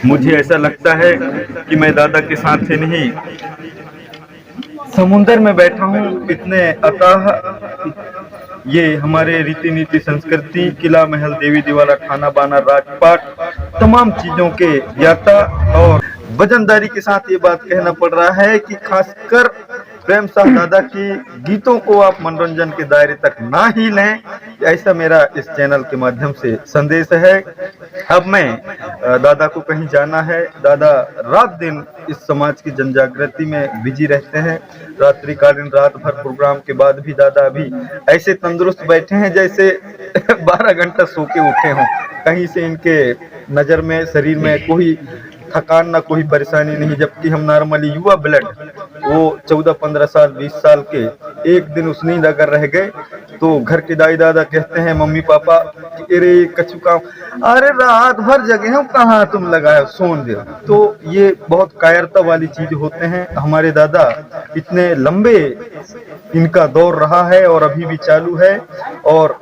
मुझे ऐसा लगता है कि मैं दादा के साथ ही नहीं समुंदर में बैठा हूँ। इतने अथाह ये हमारे रीति नीति संस्कृति, किला महल, देवी दीवाला, खाना बाना, राजपाट, तमाम चीजों के ज्ञाता और वजनदारी के साथ ये बात कहना पड़ रहा है कि खासकर प्रेम साहब दादा की गीतों को आप मनोरंजन के दायरे तक ना ही लें, ऐसा मेरा इस चैनल के माध्यम से संदेश है। अब मैं दादा को कहीं जाना है। दादा रात दिन इस समाज की जनजागृति में बिजी रहते हैं। रात्रिकालीन रात भर प्रोग्राम के बाद भी दादा अभी ऐसे तंदुरुस्त बैठे हैं जैसे 12 घंटा सो के उठे हों। कहीं से इनके नजर में, शरीर में कोई थकान ना कोई परेशानी नहीं। जबकि हम नॉर्मली युवा ब्लड, वो 14-15 साल 20 साल के, एक दिन उस नींद अगर रह गए तो घर के दाई दादा कहते हैं मम्मी पापा कि अरे कछु काम, अरे रात भर जगे हो, कहाँ तुम लगाए सोन दे। तो ये बहुत कायरता वाली चीज होते हैं। हमारे दादा इतने लंबे इनका दौर रहा है और अभी भी चालू है, और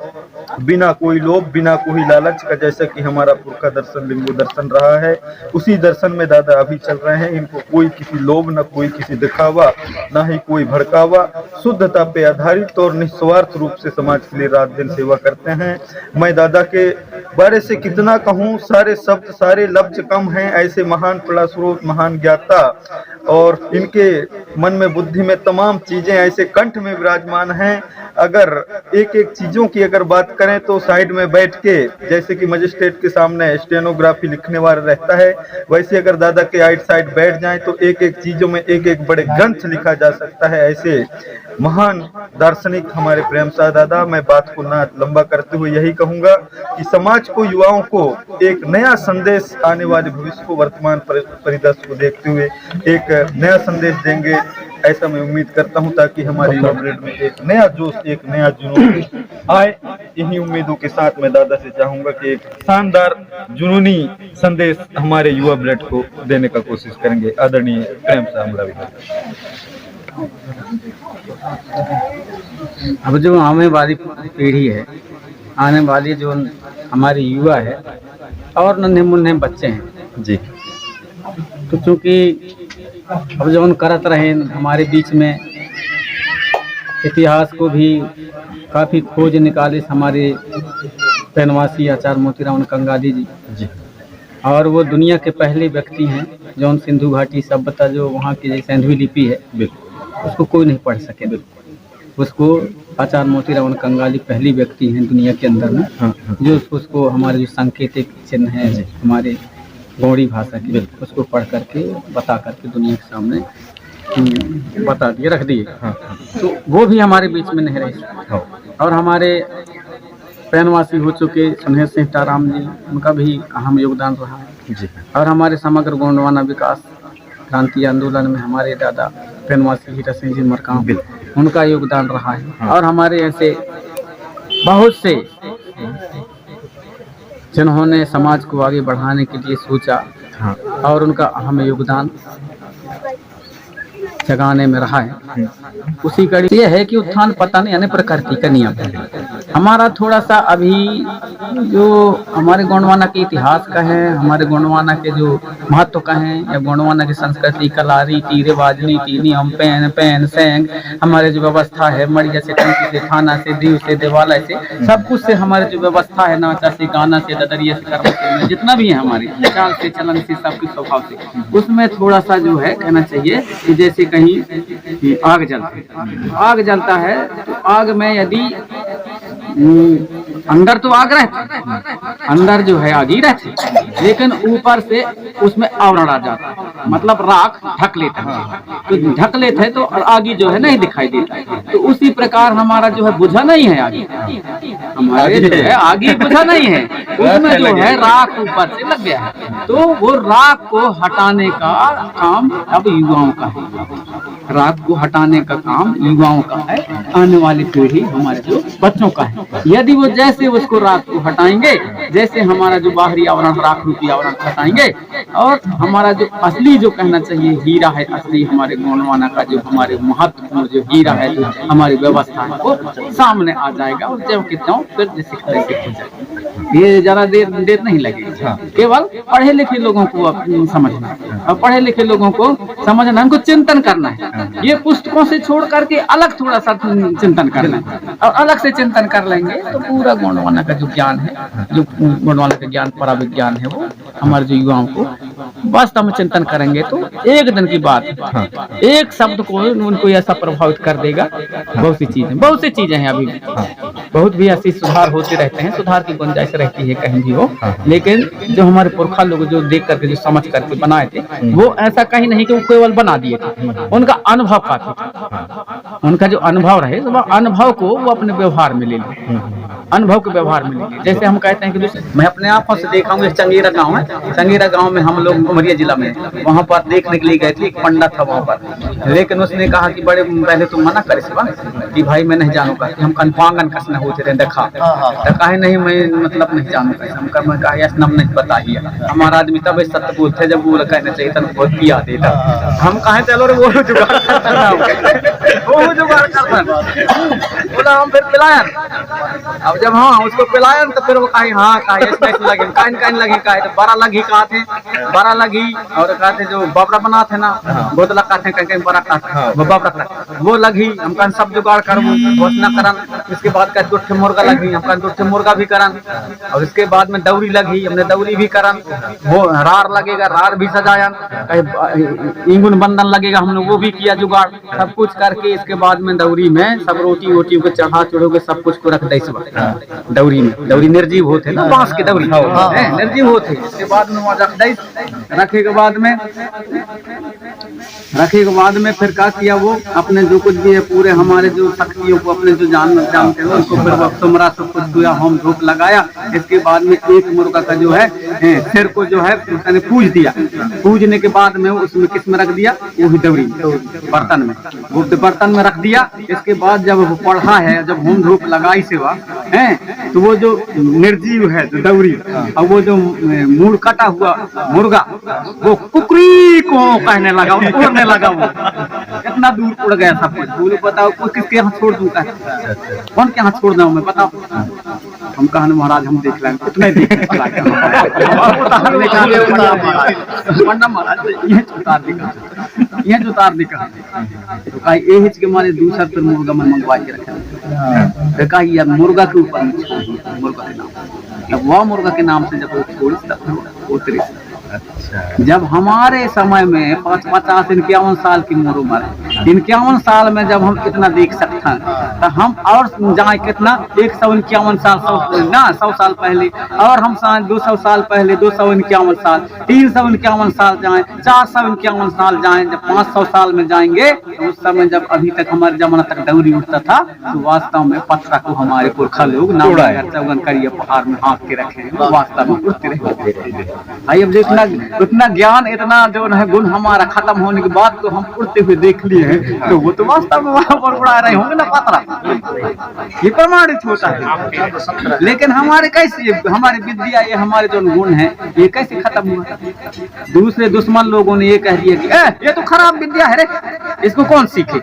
बिना कोई लोभ, बिना कोई लालच का, जैसा कि हमारा पुरखा दर्शन लिंगो दर्शन रहा है, उसी दर्शन में दादा अभी चल रहे हैं। इनको कोई किसी लोभ, न कोई किसी दिखावा, ना ही कोई भड़कावा, शुद्धता पे आधारित और निस्वार्थ रूप से समाज के लिए रात दिन सेवा करते हैं। मैं दादा के बारे से कितना कहूँ, सारे शब्द, सारे लफ्ज कम हैं। ऐसे महान प्रणस्रोत, महान ज्ञाता, और इनके मन में, बुद्धि में तमाम चीजें ऐसे कंठ में विराजमान हैं। अगर एक एक चीजों की अगर बात करें तो साइड में बैठ के, जैसे कि मजिस्ट्रेट के सामने स्टेनोग्राफी लिखने वाला रहता है, वैसे अगर दादा के आइट साइड बैठ जाएं तो एक एक चीजों में एक एक बड़े ग्रंथ लिखा जा सकता है। ऐसे महान दार्शनिक हमारे प्रेम साहब दादा। मैं बात को ना लंबा करते हुए यही कहूंगा कि समाज को, युवाओं को एक नया संदेश, आने वाले भविष्य को, वर्तमान परिदृश्य को देखते हुए एक नया संदेश देंगे, ऐसा मैं उम्मीद करता हूं, ताकि हमारे युवा ब्लड में एक नया जोश, एक नया जुनून आए। इन्हीं उम्मीदों के साथ मैं दादा से चाहूंगा कि एक शानदार जुनूनी संदेश हमारे युवा ब्लड को देने का कोशिश करेंगे। आदरणीय प्रेम साहब। अब जो आने वाली पीढ़ी है, आने वाली जो हमारी युवा है और नन्हे मुन्ने बच्चे हैं जी, तो चूँकि अब जो करत रहे हमारे बीच में, इतिहास को भी काफ़ी खोज निकाले हमारे पेनवासी आचार्य मोतीराम कंगाली जी, और वो दुनिया के पहले व्यक्ति हैं जो सिंधु घाटी सभ्यता, जो वहाँ की जो सैंधवी लिपि है, उसको कोई नहीं पढ़ सके। उसको आचार्य मोतीराम कंगाली पहली व्यक्ति हैं दुनिया के अंदर में, जो उसको हमारे जो सांकेतिक चिन्ह है हमारे गौड़ी भाषा की, उसको पढ़ करके, बता करके दुनिया के सामने बता दिए, रख दिए। तो वो भी हमारे बीच में नहीं रहे। और हमारे पैनवासी हो चुके सुनहेर सिंह टाराम जी, उनका भी अहम योगदान रहा है। और हमारे समग्र गोंडवाना विकास क्रांति आंदोलन में हमारे दादा पैनवासी हीरा सिंह जी मरकाम, उनका योगदान रहा है। और हमारे ऐसे बहुत से जिन्होंने समाज को आगे बढ़ाने के लिए सोचा, और उनका अहम योगदान जगाने में रहा है। उसी कड़ी ये है कि उत्थान पतन यानी प्रकृति का नियम है। हमारा थोड़ा सा अभी जो हमारे गोंडवाना के इतिहास का है, हमारे गोंडवाना के जो महत्व का है, या गोंडवाना की संस्कृति, कला, रीति रिवाज, नीति नियम, पैन सेंग, हमारे जो व्यवस्था है, मड़िया से, टंकी से, थाना से, दीव से, देवालय से, सब कुछ से हमारे जो व्यवस्था है, नाचा से, गाना से, ददरिया से, कर्म से, जितना भी है हमारे चाल से, चलन से, सब कुछ स्वभाव से, उसमें थोड़ा सा जो है कहना चाहिए कि जैसे कहीं आग जलता है, तो आग में यदि अंदर तो आग रहती, अंदर जो है आग ही रहती, लेकिन ऊपर से उसमें आवरण आ जाता है, मतलब राख ढक लेता है। तो ढक लेते हैं तो आगे जो है नहीं दिखाई देता है। तो उसी प्रकार हमारा जो है बुझा नहीं है आगे, हमारे जो है आगे बुझा नहीं है, उसमें जो है राख ऊपर से लग गया है। तो वो राख को हटाने का काम अब युवाओं का है, राख को हटाने का काम युवाओं का है, आने वाली पीढ़ी हमारे जो बच्चों का है। यदि वो जैसे उसको राख को हटाएंगे, जैसे हमारा जो बाहरी आवरण, राख रूपी आवरण हटाएंगे, और हमारा जो असली जो कहना चाहिए हीरा है, असली हमारे गोंडवाना का जो हमारे महत्वपूर्ण जो हीरा है, जो हमारी व्यवस्था है, वो सामने आ जाएगा, और जब कि फिर जैसे हो जाएगी। ये ज्यादा देर नहीं लगेगा। केवल पढ़े लिखे लोगों को समझना, और पढ़े लिखे लोगों को समझना, उनको चिंतन करना है। ये पुस्तकों से छोड़ करके अलग थोड़ा सा चिंतन करना है, और अलग से चिंतन कर लेंगे तो पूरा गोंडवाना का जो ज्ञान है, जो गोंडवाना का ज्ञान परा विज्ञान है, वो हमारे जो युवाओं को वास्तव में चिंतन करेंगे तो एक दिन की बात है, एक शब्द को उनको ऐसा प्रभावित कर देगा। बहुत सी चीजें हैं अभी भी, बहुत भी ऐसी सुधार होते रहते हैं, सुधार की गुंजाइश रहती है कहीं भी हो, लेकिन जो हमारे पुरखा लोग जो देख करके, जो समझ करके बनाए थे, वो ऐसा कहीं नहीं कि वो केवल बना दिए थे, उनका अनुभव काफी था। उनका जो अनुभव रहे, तो वह अनुभव को वो अपने व्यवहार में ले लें, अनुभव के व्यवहार में लेंगे। जैसे हम कहते हैं कि मैं अपने आंखों से देखा हूँ, चंगेरा गांव है, चंगेरा गांव में हम लोग उमरिया जिला में, वहाँ पर देखने के लिए गए थे, एक पंडित था वहाँ पर, लेकिन उसने कहा कि बड़े पहले तुम मना करे कि भाई मैं नहीं जानूंगा, कि हम कनपांगन कसना होते रहे देखा, तो कहे नहीं मैं मतलब नहीं जानूंगा, हम कहा यस नम नहीं पता ही है, हमारा आदमी तब सत्य बोलते जब वो कहना चाहिए था बहुत पिया देता, हम कहे चलो रे वो जुगाड़ बोला हम फिर पिलायन। अब जब हाँ उसको पिलायन तो फिर वो कहे हाँ लगे काइन लगे कहे तो 12 लगी कहा थे, 12 लगी, और कहते जो बाबरा बना थे ना बोतला कहते कहीं कहीं बड़ा कहते वो बाबरा वो लगी, हम कहन सब जुगाड़ कर घोषणा करन। इसके बाद का 2 मुर्गा लगी, हम कहन 2 मुर्गा भी करन, और इसके बाद में दौरी लगी, हमने दौरी भी करन, वो रार लगेगा, रार भी सजायन, इंगुन बंधन लगेगा, हमने वो भी किया जुगाड़, सब कुछ करके इसके बाद में दौरी में सब रोटी वोटी को चढ़ा चढ़ोगे सब कुछ को रख दे दौरी में, दौरी निर्जीव होते ना, बांस के दौरी निर्जीव होते, इसके बाद में रख दे, रखे के बाद में फिर क्या किया, वो अपने जो कुछ भी है पूरे हमारे जो शक्तियों को अपने जो जानते हैं उनको फिर तुमरा सब कुछ किया, हम धूप लगाया। इसके बाद में एक मुर्गा का जो है सिर को जो है पूज दिया, पूजने के बाद में उसमें किस में रख दिया, वो भी दौरी बर्तन में, वो बर्तन में रख दिया। इसके बाद जब वो पढ़ा है, जब हम धूप लगाई सेवा है, तो वो जो निर्जीव है जो दौरी, और वो जो मूड़ कटा हुआ मुर्गा वो कुकरी को कहने लगा, उड़ने लगा, वो कितना दूर उड़ गया सब कुछ। बोलो बताओ कोई किसके यहाँ छोड़ दूँ, कौन के यहाँ छोड़ दूँ मैं, बताओ। हम कहा महाराज हम देख लेंगे, कितने देख ये जो तार दिखा तो कहा एज के मारे दूसरा फिर मुर्गा में मंगवा के रखे, कहा यार मुर्गा के ऊपर मुर्गा के नाम, जब वह मुर्गा के नाम से जब वो छोड़ी तब उतरी। जब हमारे समय में 50-51 साल की उम्र है, 51 साल में जब हम इतना देख सकते हैं, तो हम और जाए कितना 151 साल 100 साल पहले, और हम 200 साल पहले 251 साल 351 साल जाए, 451 साल जाए, जब 500 साल में जाएंगे तो उस समय जब अभी तक हमारे जमाना तक दौरी उठता था, तो वास्तव में पत्थर को हमारे पुरखा लोग चौगन करिए पहाड़ में हाँक के रखे, वास्तव में उठते रहे। अब देखना उतना ज्ञान इतना जो है गुण हमारा खत्म होने के बाद तो हम उड़ते हुए देख लिए हैं, तो वो तो वास्तव में वहां पर उड़ा रहे होंगे ना पतरा, ये प्रमाणित होता है। लेकिन हमारे कैसे हमारी विद्या, ये हमारे जो गुण है, ये कैसे खत्म हुआ? दूसरे दुश्मन लोगों ने ये कह दिया कि ये तो खराब विद्या है रे, इसको कौन सीखे,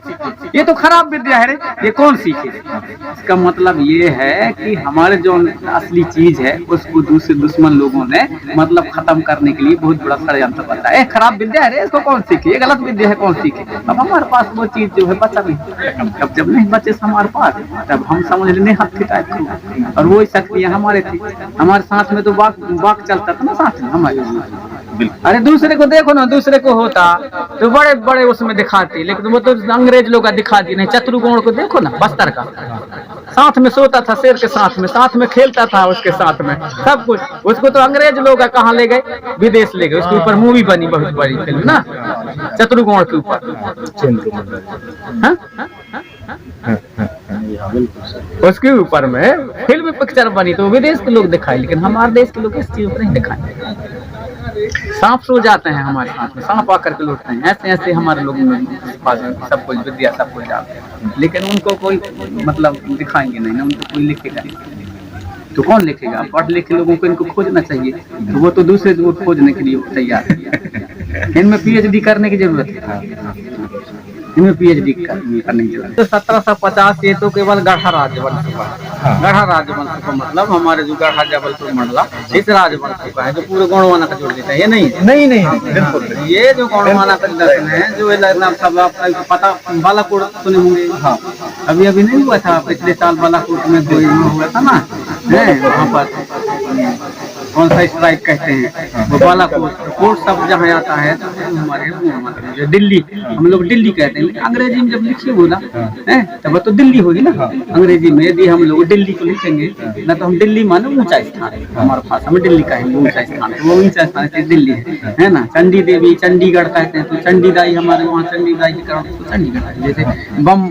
ये तो खराब विद्या है रे, ये कौन सीखे। इसका मतलब ये है कि हमारे जो असली चीज है उसको दूसरे दुश्मन लोगों ने मतलब खत्म करने के लिए बहुत बड़ा षड्यंत्र बनता है। खराब विद्या है रे, इसको कौन सीखे, ये गलत विद्या है कौन सीखे। अब हमारे पास वो चीज जो है बचा नहीं, अब जब नहीं बचे हमारे पास, तब हम समझ लेने हाथ खिटाए, और वो शक्तियाँ हमारे थी, हमारे साथ में तो बाग चलता था ना साथ में हमारे। अरे दूसरे को देखो ना, दूसरे को होता तो बड़े बड़े उसमें दिखाते, लेकिन वो तो अंग्रेज लोग का दिखा दी नहीं। चतुर्गुण को देखो ना, बस्तर का साथ में सोता था, शेर के साथ में खेलता था, उसके साथ में सब कुछ। उसको तो अंग्रेज लोग कहाँ ले गए, विदेश ले गए। उसके ऊपर मूवी बनी बहुत बड़ी फिल्म ना, चतुर्गुण के ऊपर, उसके ऊपर में फिल्म पिक्चर बनी तो विदेश के लोग दिखाए, लेकिन हमारे देश के लोग इस चीज पर नहीं दिखाए। सांप सो जाते हैं हमारे साथ में, सांप आकर के लौटते हैं, ऐसे ऐसे हमारे लोग सब कुछ विद्या सब कुछ डालते हैं, लेकिन उनको कोई मतलब दिखाएंगे नहीं ना, उनको कोई लिखेगा तो कौन लिखेगा। पढ़ लिखे लोगों को इनको खोजना चाहिए, तो वो तो दूसरे को खोजने के लिए तैयार है। इनमें PhD करने की जरूरत है। इनमें PhD करने की जरूरत है। 1750 ये तो केवल गढ़ा राजवंश का है। गढ़ा राजवंश का मतलब हमारे जो गढ़ा जबलपुर मंडला इस राजवंश का है, जो पूरे गोंडवाना का जोड़ देता है। ये नहीं बिल्कुल ये जो गोंडवाना का दर्शन है, जो सब आपको पता बालाकोट सुने होंगे। हाँ, अभी नहीं हुआ था पिछले साल बालाकोट में कोई हुआ था ना, वहाँ पर कौन सा स्ट्राइक कहते हैं वो बालाकोट कोर्ट सब जहाँ आता है तो हमारे मतलब दिल्ली, हम लोग दिल्ली कहते हैं, अंग्रेजी में जब लिखिए हो ना तब तो दिल्ली होगी ना। अंग्रेजी में यदि हम लोग दिल्ली को लिखेंगे ना तो हम दिल्ली माने ऊंचा स्थान है, हमारे भाषा में दिल्ली कहेंगे ऊंचा स्थान है, वो ऊंचा स्थान से दिल्ली है ना। चंडी देवी चंडीगढ़ कहते हैं, तो चंडीदाई हमारे वहाँ चंडीदाई के कारण तो चंडीगढ़ है। जैसे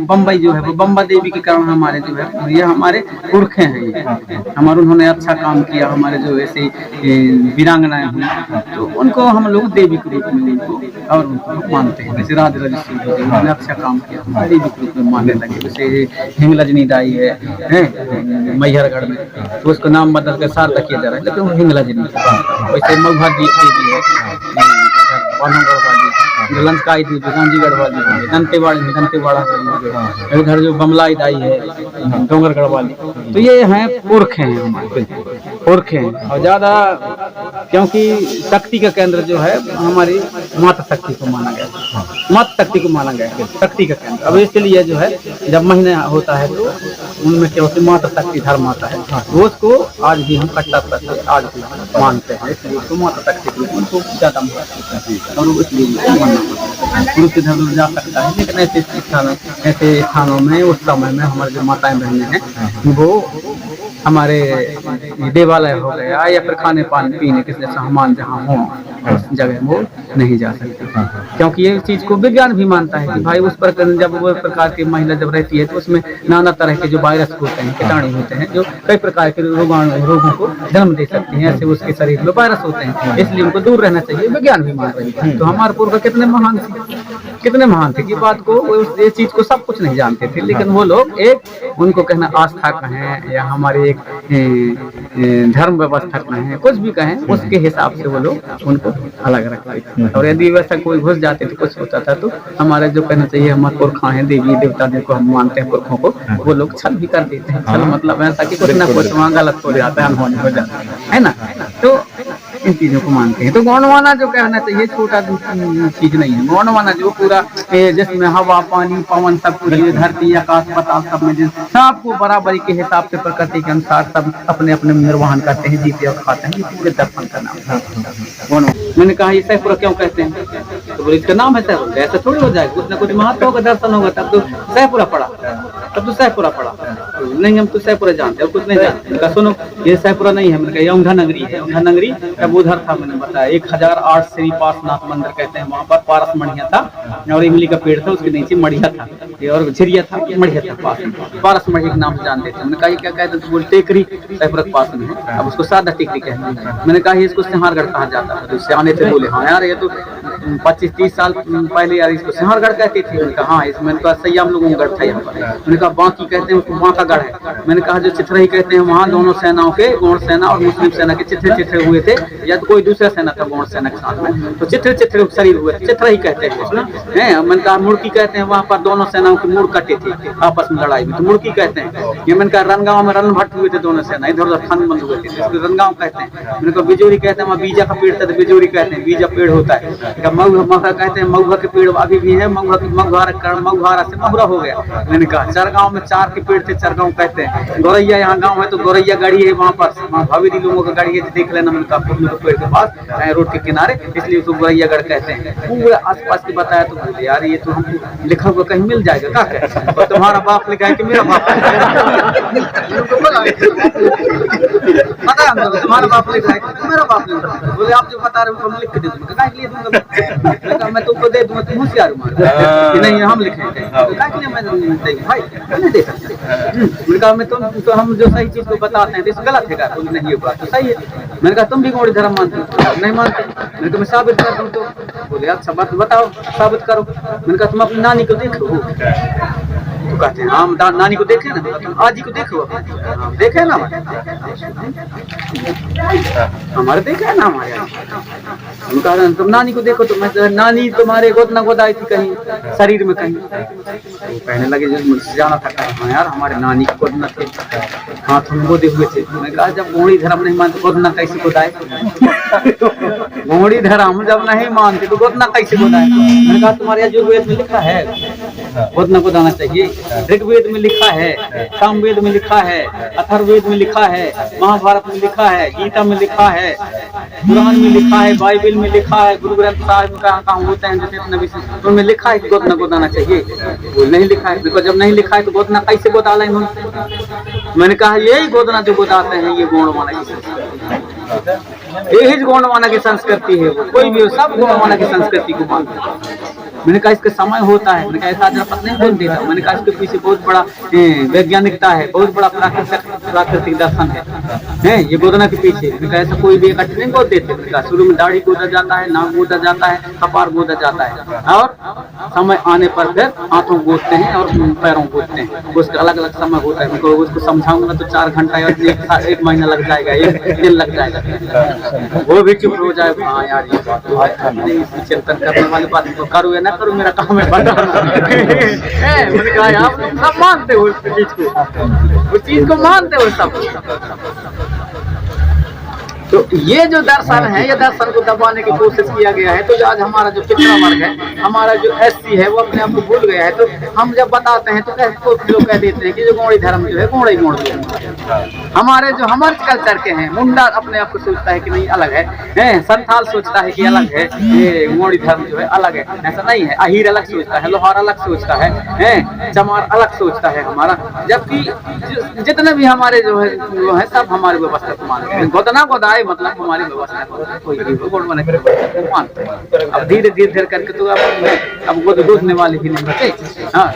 बम्बई जो है वो बम्बा देवी के कारण हमारे जो है ये हमारे पुरखे हैं, ये हमारे उन्होंने अच्छा काम किया, हमारे जो ऐसे वीरांगनाएं हुई तो उनको हम लोग देवी के रूप में उनको और उनको मानते हैं। जैसे राज रजस्वी उन्होंने अच्छा काम किया, देवी के रूप में मानने लगे। जैसे हिंगलजनी दाई है मैहरगढ़ में, तो उसको नाम बदल कर शारदा किया जा रहा है, लेकिन वो हिंगलजनी। वैसे मगहा देवी है बानोगढ़ वाली, लंकाई देवी गांधीगढ़ वाली, दंतेवाड़ा वाली, इधर जो बमलाई दाई है डोंगरगढ़ वाली, तो ये हैं पुरखे हैं हमारे, पुरखे हैं। और ज्यादा क्योंकि शक्ति का केंद्र जो है हमारी माता शक्ति को माना गया, माता शक्ति को माना गया शक्ति का केंद्र। अब इसलिए जो है जब महीना होता है तो उनमें क्या होती है माता शक्ति धर्म आता है, वो उसको आज भी हम कट्टा करते आज भी मानते हैं, इसलिए उसको माता शक्ति के रूप में उनको ज्यादा मानते हैं और इसलिए पुरुष इधर उधर जा सकता है। लेकिन ऐसे स्थानों में उस समय में हमारे जो माताएं बहनें हैं वो हमारे देवालय हो गया या फिर खाने पानी पीने के सामान जहाँ हो उस जगह वो नहीं जा सकते, क्योंकि ये चीज को विज्ञान भी मानता है कि भाई उस पर जब वो प्रकार की महिला जब रहती है तो उसमें नाना तरह के जो वायरस होते हैं, कीटाणु होते हैं, जो कई प्रकार के रोगों को जन्म दे सकते हैं, ऐसे उसके शरीर में वायरस होते हैं, इसलिए उनको दूर रहना चाहिए, विज्ञान भी मान रही है। तो हमारे पूर्व कितने महान थे कि बात को ये चीज को सब कुछ नहीं जानते थे, लेकिन वो लोग एक उनको कहना आस्था कहें या हमारे एक धर्म व्यवस्था कहें, कुछ भी कहें, उसके हिसाब से वो लोग उनको अलग रखते थे। और यदि वैसा कोई घुस जाते तो कुछ होता था तो हमारे जो कहना चाहिए हमारे पुरखा हैं, देवी देवता जिनको हम मानते हैं पुरखों को, वो लोग छल भी कर देते हैं। छल मतलब ऐसा कि कुछ ना कुछ वहाँ गलत हो जाता है, अनहोनी हो जाता है ना। तो इन चीजों को मानते हैं। तो गोंडवाना जो कहना चाहिए छोटा चीज नहीं है, गोंडवाना जो पूरा जिसमें हवा पानी पवन सब कुछ, धरती आकाश पाताल सब में सबको बराबरी के हिसाब से प्रकृति के अनुसार सब अपने अपने निर्वहन करते हैं, जीते और खाते हैं, ये पूरे दर्शन का नाम। मैंने कहा ये सैफुरा क्यों कहते हैं, तो बोले इसका नाम है सैफुरा, ऐसा थोड़ी हो जाएगा, कुछ ना कुछ महत्व होगा, दर्शन होगा तब तो सैफुरा पड़ा, तब तो सैफुरा पड़ा। नहीं हम तो सैफुरा जानते हैं, कुछ नहीं जानते। मैंने कहा सुनो ये सैफुरा नहीं है, मैंने कहा ये औंधा नगरी है। औंधा नगरी तब उधर था, मैंने बताया 1008 श्री पार्श्वनाथ मंदिर कहते हैं, वहाँ पर पारस मढ़िया था और इमली का पेड़ था, उसके नीचे मढ़िया था और झिरिया था, मढ़िया था पास में, पारस मढ़िया के नाम से जानते थे। मैंने कहा ये क्या कहते थे, बोले टेकरी सैफुरा के पास में है, अब उसको सादा टेकरी कहते हैं। मैंने कहा इसको सिंहारगढ़ कहा जाता है, तो सियाने थे बोले हाँ यार ये तो 25-30 साल पहले यार इसको सिंहारगढ़ कहते थे। मैंने कहा हाँ, इसमें सही हम लोगों का गढ़ था यहाँ पर। मैंने कहा बाकी कहते हैं उसको बांका गढ़ है। मैंने कहा जो चिथरही कहते हैं वहाँ दोनों सेनाओं के, गौड़ सेना और मुस्लिम सेना के चिथरे हुए थे, या तो कोई दूसरा सेना था गौड़ सेना के साथ में, तो चिथरे शरीर हुए थे, चिथरही कहते हैं उसमें। मैंने कहा मुड़की कहते हैं, वहाँ पर दोनों सेनाओं के मुड़ कटे थे आपस में लड़ाई में, तो मुड़की कहते हैं। ये मैंने कहा रनगांव में रणभट्ट हुए थे दोनों सेना, इधर उधर खंड बंद हुए थे, इसको रनगांव कहते हैं। मैंने कहा बिजोरी कहते हैं, वहाँ बीजा का पेड़ था तो बिजोरी कहते हैं, बीजा पेड़ होता है। महुआ कहते हैं, महुआ के पेड़ अभी भी है, महुआरा से महुरा हो गया। मैंने कहा चरगांव में 4 के पेड़ थे, चरगांव कहते हैं। गौरैया यहाँ गांव है तो गौरैया गाड़ी है, वहाँ पर भावेदी लोगों का गाड़ी है, देख लेना। मैंने कहा के पेड़ के पास रोड के किनारे, इसलिए उसको गौरैया गढ़ कहते हैं। पूरा आसपास की बताया तो बोले यार ये तो हमको लिखा हुआ कहीं मिल जाएगा क्या कहते, और तुम्हारा बाप लिखा है कि मेरा बाप पता है तुम्हारा बाप लिखा है कि मेरा बाप लिखा है। बोले आप जो बता रहे हो हम लिख के दे दूंगा, क्या लिए दूंगा, मैं तुमको दे दूंगा, तुम होशियार कि नहीं हम लिखेंगे, भाई नहीं दे सकते। मैं तो हम जो सही चीज को बताते हैं तो गलत है, बोले नहीं ये बात तो सही है। मैंने कहा तुम भी गौड़ी धर्म मानते हो, नहीं मानते। मैंने कहा मैं साबित कर दूं, तो बोले अच्छा बात बताओ साबित करो। मैंने कहा तुम अपनी नानी को देखो, तो कहते हैं हम नानी को देखे ना, आजी को देखो, देखे ना हमारे देखे ना हमारे। हम कह रहे हैं तुम नानी को देखो, तो मैं नानी तुम्हारे गोद ना गोद आई थी कहीं शरीर में कहीं। तो कहने लगे जो मुझसे जाना था, हाँ यार हमारे नानी को गोद न थे, हाथ में गोदे हुए थे। मैं कहा जब घोड़ी धर्म नहीं मानते गोद न कैसे गोदाए, घोड़ी धर्म जब नहीं मानते तो गोद न कैसे गोदाए। मैंने कहा तुम्हारे यजुर्वेद में लिखा है गोद न गोदाना चाहिए, ऋग्वेद में लिखा है, सामवेद में लिखा है, अथर्ववेद में लिखा है, महाभारत में लिखा है, गीता में लिखा है, कुरान में लिखा है, बाइबल में लिखा है, गुरु ग्रंथ साहिब में कहाँ होते हैं जैसे नबी से, उनमें लिखा है कि गोद न गोदाना चाहिए। वो नहीं लिखा है, बिकॉज जब नहीं लिखा है तो गोदना कैसे गोदाला इन्होंने। मैंने कहा यही गोदना जो गोदाते हैं ये गौड़वाना की संस्कृति, यही गौड़वाना की संस्कृति है। कोई भी हो सब गौड़वाना की संस्कृति को मानते हैं। मैंने कहा इसके समय होता है, मैंने कहा ऐसा जनपद नहीं बोल देता। मैंने कहा इसके पीछे बहुत बड़ा वैज्ञानिकता है, बहुत बड़ा प्राकृतिक दर्शन है ये गोदना के पीछे। मैंने कहा ऐसा कोई भी इकट्ठे नहीं गोद देते। मैंने कहा शुरू में दाढ़ी गोदा जाता है, नाक गोदा जाता है, कपार गोदा जाता है, और समय आने पर फिर हाथों गोदते हैं और पैरों गोदते हैं। उसका अलग अलग समय होता है। मैं उसको समझाऊंगा तो 4 घंटा या 1 महीना लग जाएगा, 1 दिन लग जाएगा। वो भी चुप हो जाए, हाँ यार ये बात तो है, चिंतन करने वाली बात तो करूँ या ना करूँ, मेरा काम है बताना। मैंने कहा आप लोग सब मानते हो उस चीज को, उस चीज को मानते हो सब। तो ये जो दर्शन है, ये दर्शन को दबाने की कोशिश किया गया है। तो आज हमारा जो पिछड़ा वर्ग है, हमारा जो SC है, वो अपने आप को भूल गया है। तो हम जब बताते हैं तो लोग कह देते हैं कि जो गौड़ी धर्म जो है गौड़ा ही मोड़ दिया। हमारे जो हमारे कल्चर के हैं, मुंडा अपने आप को सोचता है कि नहीं अलग है, संथाल सोचता है कि अलग है, ये गौड़ी धर्म जो है अलग है। ऐसा नहीं है, अहीर अलग सोचता है, लोहार अलग सोचता है, चमार अलग सोचता है हमारा। जबकि जितने भी हमारे जो है सब हमारी व्यवस्था को मानते हैं। गोदना गोदाए मतलब हमारी व्यवस्था कोई भी मानते हैं। अब धीरे धीरे करके तो अब गोदने वाले भी नहीं बचे। हाँ,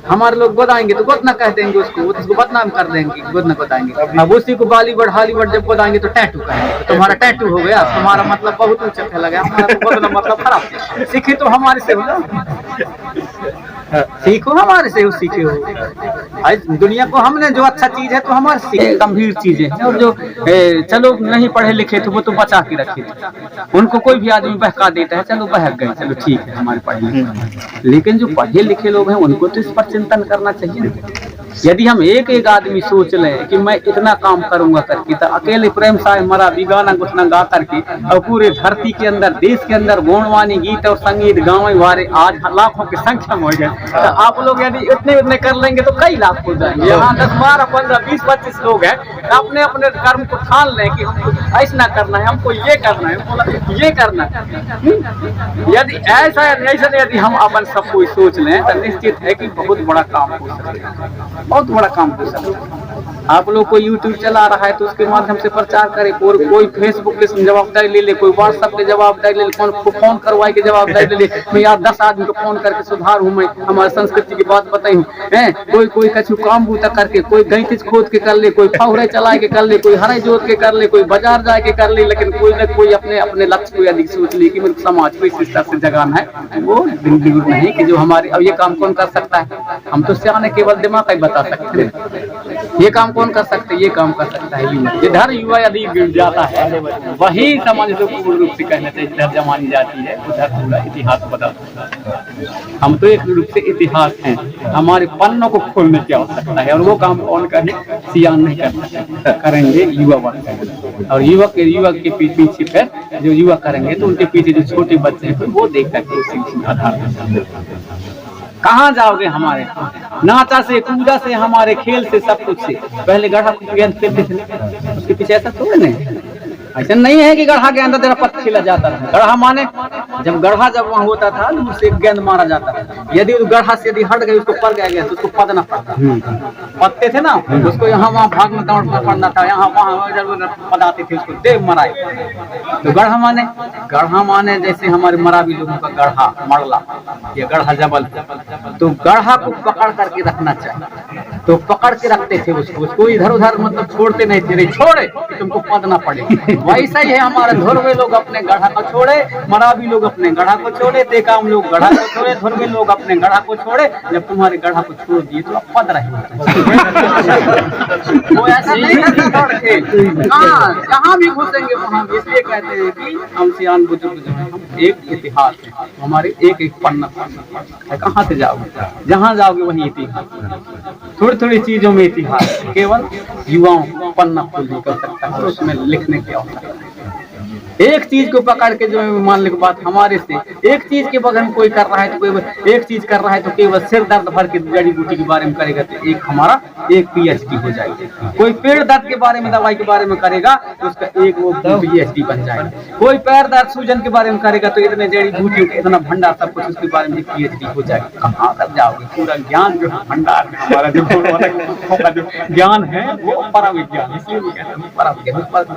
हमारे लोग गोदाएंगे तो गोदना कह देंगे, उसको बदनाम कर देंगे, गोदना गोदाएंगे। अब उसी को बॉलीवुड हॉलीवुड जब गोदाएंगे तो टैटू कहेंगे, तो तुम्हारा टैटू हो गया, तुम्हारा मतलब बहुत ऊंचा फैला गया, हमारा तो गोदना मतलब खराब। सीखे तो हमारे से हो, सीखो हमारे से हो, सीखे हो। दुनिया को हमने जो अच्छा चीज है तो हमारे सीखे गंभीर चीजें, और जो चलो नहीं पढ़े लिखे थे वो तो बचा के रखे थे। उनको कोई भी आदमी बहका देता है, चलो बहक गए, चलो ठीक है हमारे पढ़े लिखे। लेकिन जो पढ़े लिखे लोग हैं उनको तो इस पर चिंतन करना चाहिए। यदि हम एक आदमी सोच लें कि मैं इतना काम करूंगा करके, तो अकेले प्रेम साहब मरा बिगाना गुस्ना गा करके और पूरे धरती के अंदर देश के अंदर गौड़वानी गीत और संगीत गाँव वाले आज लाखों की संख्या में हो गए। तो आप लोग यदि इतने कर लेंगे तो कई लाख हो जाएंगे। यहाँ 10, 12, 15, 20, 25 लोग हैं, अपने अपने कर्म को ठान लें कि हमको ऐसा करना है, हमको ये करना है, ये करना है। यदि ऐसा यदि हम अपन सब कोई सोच लें तो निश्चित है कि बहुत बड़ा काम हो सकता है, बहुत बड़ा काम हो सकता है। आप लोग कोई यूट्यूब चला रहा है तो उसके माध्यम से प्रचार करे, कोई फेसबुक के जवाबदारी ले ले, कोई व्हाट्सएप के जवाबदारी ले ले, फोन करवाए के जवाबदारी ले ले। मैं यार 10 आदमी को फोन करके सुधार हूँ, मैं हमारी संस्कृति की बात बताई हूँ। कोई कछु काम बूता करके, कोई गैतीज खोद के कर ले, कोई फावड़े चला के कर ले, कोई हराई जोत के कर ले, कोई बाजार जा के कर ले। लेकिन कोई न कोई अपने लक्ष्य को यदि सोच ले कि मेरे समाज को इस तरह से जगाना है, वो बिल्कुल नहीं कि जो हमारे अब ये काम कौन कर सकता है। हम तो सियाने केवल दिमाग ही बता सकते हैं, ये काम कौन कर सकते, ये काम कर सकता है युवा। जिधर युवा यदि गिर जाता है वही समाज को पूर्ण रूप से कहना चाहिए जिधर जमानी जाती है उधर पूरा इतिहास बदलता है। हम तो एक रूप से इतिहास हैं, हमारे पन्नों को खोलने की आवश्यकता है, और वो काम कौन करे, सियान नहीं कर सकते, करेंगे युवा वर्ग। और युवक के पीछे फिर जो युवा करेंगे तो उनके पीछे जो छोटे बच्चे हैं वो देख करके उसी आधार कहाँ जाओगे। हमारे नाचा से, कूदा से, हमारे खेल से, सब कुछ से। पहले गढ़ा गेंद खेलते थे, उसके पीछे ऐसा थोड़ा नहीं, ऐसा नहीं है कि गढ़ा के अंदर तेरा पत्ता खेला जाता था। गढ़ा माने जब वहाँ होता था तो उससे गेंद मारा जाता था। यदि उस गढ़ा से यदि हट गई, उसको पड़ गया तो उसको पदना पड़ता। पत्ते थे ना, उसको यहाँ वहाँ भागना दौड़ना पड़ना था, यहाँ वहाँ पदाते थे, उसको देव मराए। तो गढ़ा माने जैसे हमारे मरावी लोगों का गढ़ा, मरला, ये गढ़ा जबल। तो गढ़ा को पकड़ करके रखना चाहिए। तो पकड़ के रखते थे उसको इधर उधर मतलब छोड़ते नहीं थे, छोड़े कि तुमको पद ना पड़े। वैसा ही है हमारे धुरवे लोग अपने गढ़ा को छोड़े, मरावी लोग अपने गढ़ा को छोड़े, तेकाम लोग गढ़ा को छोड़े, धुरवे लोग अपने गढ़ा को छोड़े। जब तुम्हारे गढ़ा को छोड़ दिए तो अब पद रहे। वो ऐसा नहीं है कि छोड़ के हाँ जहाँ भी घुसेंगे वहाँ। इसलिए कहते हैं कि हम सियान बुजुर्ग जो है हम एक इतिहास है, हमारे एक एक पन्ना है। कहाँ से जाओगे, जहाँ जाओगे वही इतिहास। थोड़ी थोड़ी चीजों में इतिहास केवल युवाओं को पन्ना खोल नहीं कर सकता है, उसमें लिखने की आवश्यकता है। एक चीज को पकड़ के जो मान लो बात हमारे से एक चीज के बगल में कोई कर रहा है तो कोई एक चीज कर रहा है तो केवल सिर दर्द भर के जड़ी बूटी के बारे में करेगा तो एक हमारा एक PhD हो जाएगी। कोई पेड़ दर्द के बारे में दवाई के बारे में करेगा तो उसका एक वो PhD बन जाएगा। कोई पैर दर्द सूजन के बारे में करेगा तो इतने जड़ी बूटी इतना भंडार सब कुछ उसके बारे में PhD हो जाएगा। कहाँ तक जाओगे, पूरा ज्ञान जो भंडार में हमारा जो ज्ञान है वो पराविज्ञान, इसलिए भी कहते हैं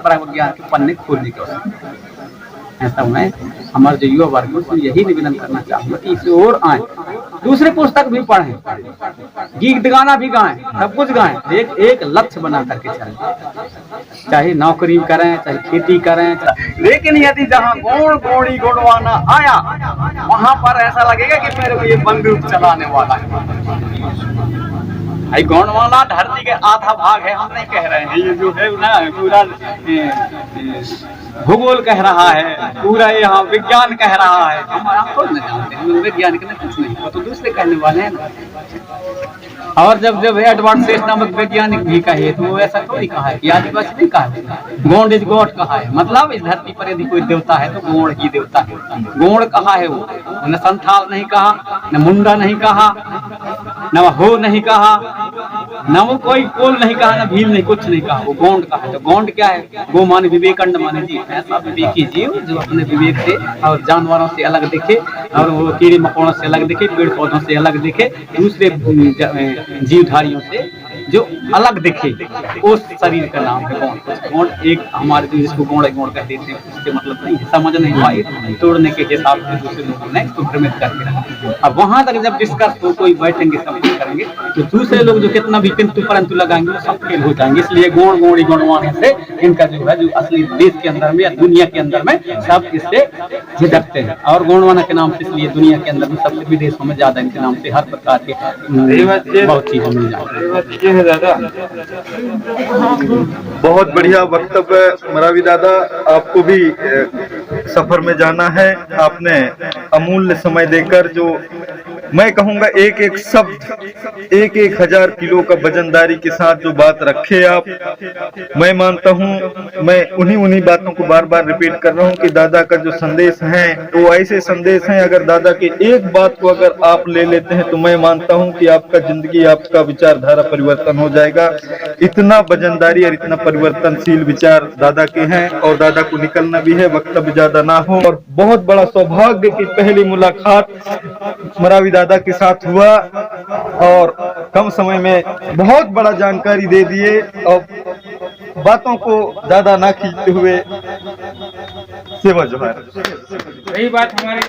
पराविज्ञान के पन्ने खोलने की आवश्यकता। ऐसा मैं हमारे जो युवा वर्ग को यही निवेदन करना चाहूंगा कि इसे और आए, दूसरे पुस्तक भी पढ़ें, गीत गाना भी गाएं, सब कुछ गाएं, एक लक्ष्य बना करके चलें। चाहे नौकरी करें, चाहे खेती करें, लेकिन यदि जहाँ गौड़ गौड़ी गौड़वाना आया वहां पर ऐसा लगेगा कि मेरे को ये बंदूक चलाने वाला है। गौड़वाला धरती के आधा भाग है, हम नहीं कह रहे हैं। ये जो है ना पूरा भूगोल कह रहा है, पूरा यहाँ विज्ञान कह रहा है। हम खुद नहीं जानते, हम विज्ञान के कुछ नहीं, वो तो दूसरे कहने वाले हैं ना। और जब एडवर्ड सेस नामक वैज्ञानिक भी कहे तो वो ऐसा थोड़ी कहा है कि आदिवासी नहीं कहा है, गौंड इज गॉड कहा है। मतलब इस धरती पर यदि कोई देवता है तो गौड़ ही देवता है। गौड़ कहा है वो, न संथाल नहीं कहा, न मुंडा नहीं कहा, न हो नहीं कहा, न वो कोई कोल नहीं कहा, न भील नहीं, कुछ नहीं कहा, वो गौंड कहा है। तो गौंड क्या है? गो माने विवेकानंद माने जी ऐसा विवेकी जीव जो अपने विवेक से और जानवरों से अलग दिखे, और वो कीड़े मकोड़ों से अलग दिखे, पेड़ पौधों से अलग दिखे, दूसरे जीवधारियों से जो अलग दिखे, उस शरीर का नाम है गौंड। गौंड एक हमारे जो जिसको गौड़ गौंड कहते हैं उसके मतलब नहीं समझ नहीं पाए, तोड़ने के हिसाब से दूसरे लोगों ने इसको भ्रमित करके रखा। अब वहां तक जब डिस्कस हो कोई बैठेंगे सब कुछ करेंगे तो दूसरे लोग जो कितना भी किंतु परंतु लगाएंगे वो सब फेल हो जाएंगे। इसलिए गौड़ गौड़ी गौड़वाने से इनका जो है जो असली देश के अंदर में या दुनिया के अंदर में सब इससे झिझकते हैं। और गौड़वाना के नाम से इसलिए दुनिया के अंदर में सबसे विदेशों में ज्यादा इनके नाम से हर प्रकार के बहुत चीजें मिल जाती है। दादा बहुत बढ़िया वक्तव्य मरावी दादा, आपको भी सफर में जाना है। आपने अमूल्य समय देकर जो मैं कहूंगा एक एक शब्द 1000 किलो का वजनदारी के साथ जो बात रखे आप, मैं मानता हूं, मैं उन्हीं बातों को बार बार रिपीट कर रहा हूं कि दादा का जो संदेश है वो ऐसे संदेश हैं, अगर दादा के एक बात को अगर आप ले लेते हैं तो मैं मानता हूं कि आपका जिंदगी, आपका विचारधारा परिवर्तन हो जाएगा। इतना वजनदारी और इतना परिवर्तनशील विचार दादा के हैं और दादा को निकलना भी है, वक्तव्य ज्यादा ना हो। और बहुत बड़ा सौभाग्य की पहली मुलाकात मरावी दादा के साथ हुआ और कम समय में बहुत बड़ा जानकारी दे दिए और बातों को ज्यादा ना खींचते हुए सेवा जोहार। यही बात हमारे